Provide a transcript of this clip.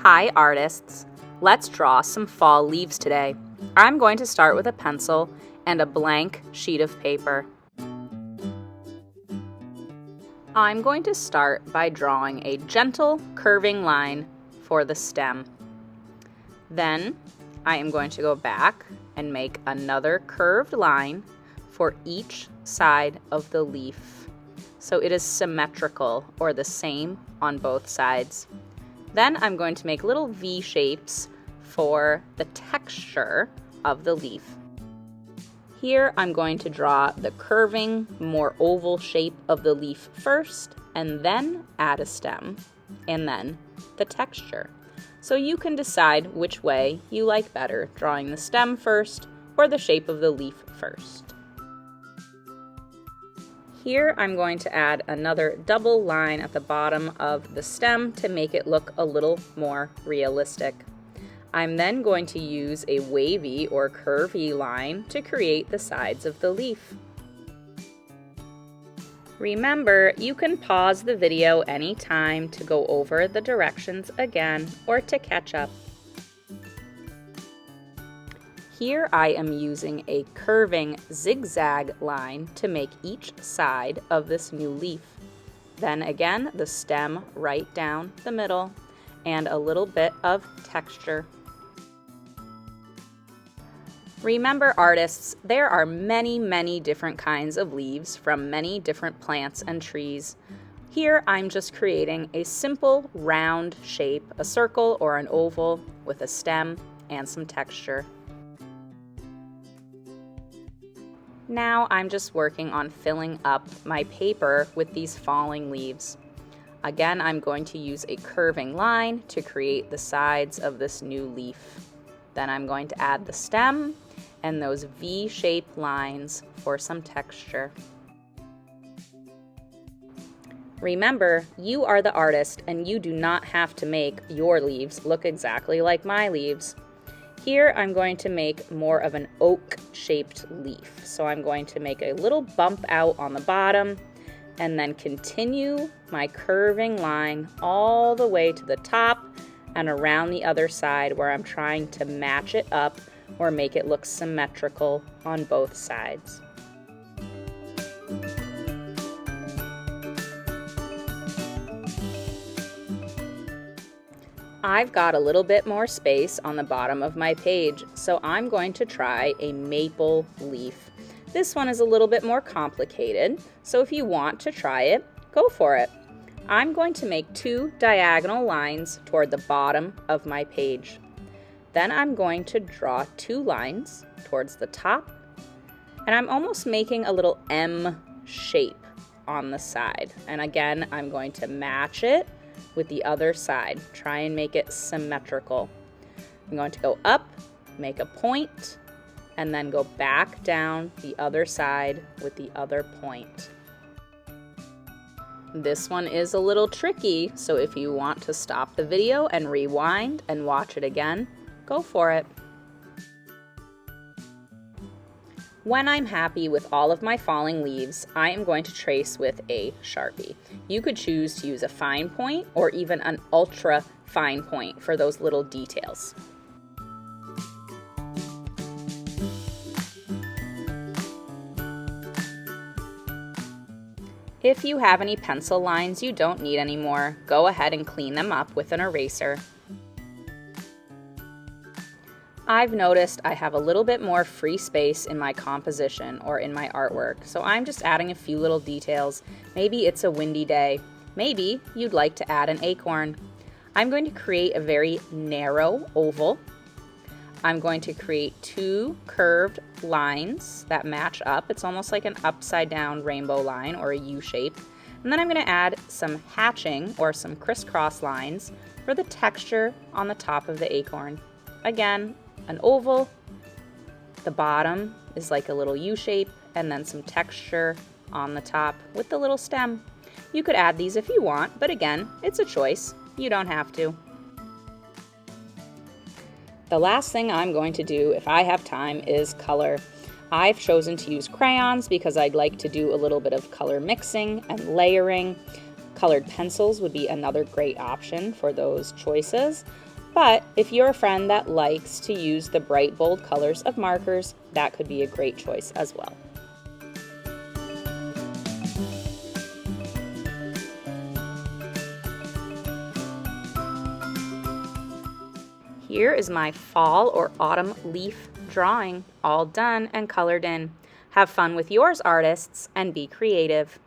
Hi artists! Let's draw some fall leaves today. I'm going to start with a pencil and a blank sheet of paper. I'm going to start by drawing a gentle curving line for the stem. Then I am going to go back and make another curved line for each side of the leaf, so it is symmetrical or the same on both sides. Then I'm going to make little V shapes for the texture of the leaf. Here I'm going to draw the curving, more oval shape of the leaf first, and then add a stem, and then the texture. So you can decide which way you like better, drawing the stem first or the shape of the leaf first. Here I'm going to add another double line at the bottom of the stem to make it look a little more realistic. I'm then going to use a wavy or curvy line to create the sides of the leaf. Remember, you can pause the video anytime to go over the directions again or to catch up. Here I am using a curving zigzag line to make each side of this new leaf. Then again, the stem right down the middle and a little bit of texture. Remember artists, there are many different kinds of leaves from many different plants and trees. Here I'm just creating a simple round shape, a circle or an oval with a stem and some texture. Now I'm just working on filling up my paper with these falling leaves. Again, I'm going to use a curving line to create the sides of this new leaf. Then I'm going to add the stem and those V-shaped lines for some texture. Remember, you are the artist and you do not have to make your leaves look exactly like my leaves. Here I'm going to make more of an oak-shaped leaf. So I'm going to make a little bump out on the bottom and then continue my curving line all the way to the top and around the other side where I'm trying to match it up or make it look symmetrical on both sides. I've got a little bit more space on the bottom of my page, so I'm going to try a maple leaf. This one is a little bit more complicated, so if you want to try it, go for it. I'm going to make 2 diagonal lines toward the bottom of my page. Then I'm going to draw 2 lines towards the top, and I'm almost making a little M shape on the side. And again, I'm going to match it with the other side. Try and make it symmetrical. I'm going to go up, make a point, and then go back down the other side with the other point. This one is a little tricky, so if you want to stop the video and rewind and watch it again, go for it. When I'm happy with all of my falling leaves, I am going to trace with a Sharpie. You could choose to use a fine point or even an ultra fine point for those little details. If you have any pencil lines you don't need anymore, go ahead and clean them up with an eraser. I've noticed I have a little bit more free space in my composition or in my artwork, so I'm just adding a few little details. Maybe it's a windy day. Maybe you'd like to add an acorn. I'm going to create a very narrow oval. I'm going to create 2 curved lines that match up. It's almost like an upside down rainbow line or a U shape. And then I'm going to add some hatching or some crisscross lines for the texture on the top of the acorn. Again, an oval, the bottom is like a little U shape, and then some texture on the top with the little stem. You could add these if you want, but again, it's a choice. You don't have to. The last thing I'm going to do, if I have time, is color. I've chosen to use crayons because I'd like to do a little bit of color mixing and layering. Colored pencils would be another great option for those choices. But if you're a friend that likes to use the bright, bold colors of markers, that could be a great choice as well. Here is my fall or autumn leaf drawing, all done and colored in. Have fun with yours, artists, and be creative.